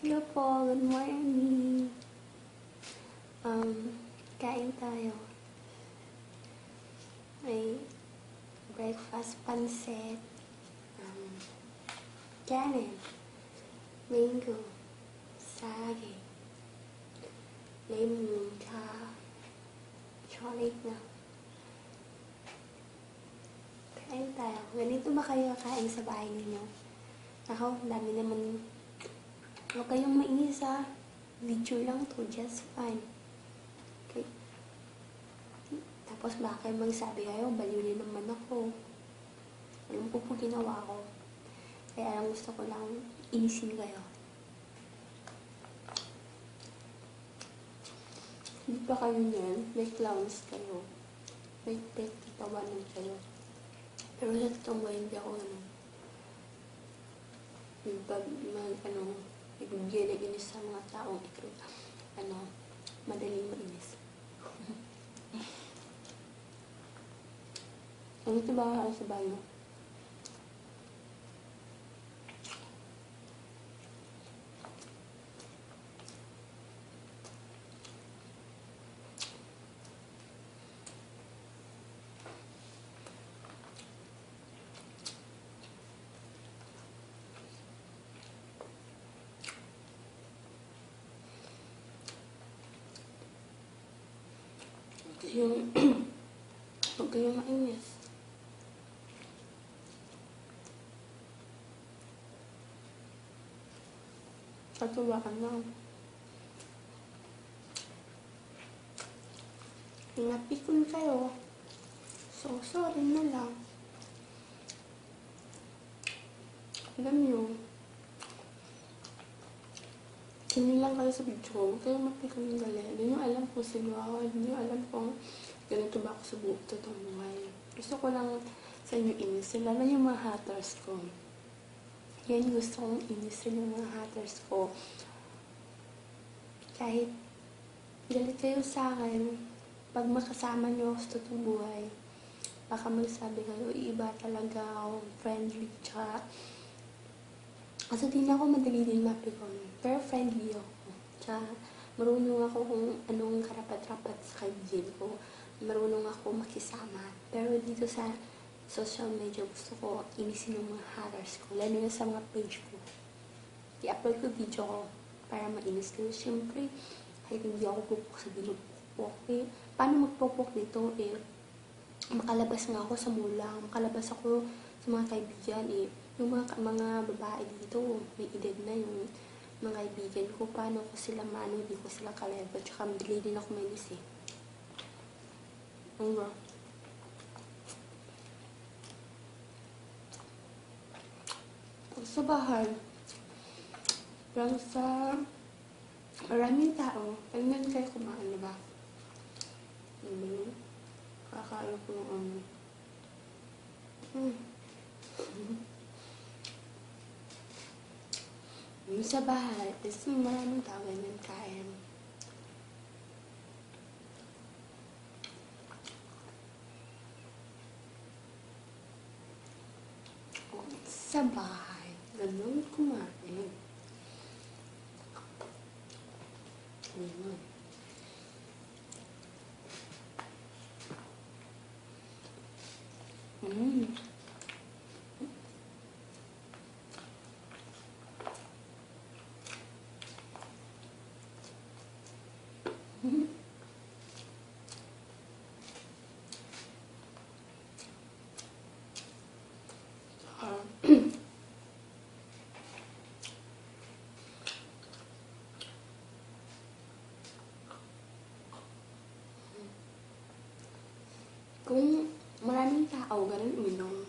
Hello po, good morning. Kain tayo. May breakfast pancit, kanin, mango, saging, lemon, chocolate na. Kain tayo. Ganito ba kayo kain sa bahay ninyo? Ako, dami naman. Huwag kayong mainis ha. Video lang to, just fine. Okay. Tapos baka magsabi kayo, baliw naman ako. Alam po ginawa ko. Kaya lang gusto ko lang inisin kayo. Hindi pa kayo niyan, may clowns kayo. May tawanan kayo. Pero sa totoong buhay, hindi ako nagbibigay ng inis sa mga taong ito. Madaling mainis. Ano ito ba sa bayo? Huwag kayong mainis. Katuwaan lang. Napikon kayo. So, sorry na lang. Alam nyo, hindi lang kayo sa video, huwag kayong mapikon ng gali. Hindi nyo alam kung sino ako. Hindi nyo alam kung ganito ba ako sa buong totoong buhay. Gusto ko lang sa inyo inisin, lalo yung mga haters ko. Yan gusto kong inisin yung mga haters ko. Kahit galit kayo sa akin, pag makasama nyo ako sa totoong buhay, baka magsabi kayo, iba talaga ako, friendly, tsaka kasi di na ako madali din mapikon. Pero friendly ako. Tsaka marunong ako kung anong karapat-rapat sa kaibigan ko. Marunong ako makisama. Pero dito sa social media, gusto ko inisin yung mga haters ko. Lalo na sa mga page ko. I-upload ko video ko para mainis kayo. Siyempre, kahit hindi ako pupok sa binupok. Paano magpupok dito? Makalabas nga ako sa mula. Makalabas ako sa mga kaibigan. Yung mga babae dito, may edad na yung mga kaibigan ko. Paano ko sila di ko sila kaleba. Tsaka madali din ako mainis Ano? Sa bahay, lang sa maraming tao, ganyan kayo kumain, diba? Kakain ko sa bahay, is maraming tao ganyan kain. Sa bahay, ganun kumain. Kung maraming tao, ganun uminom.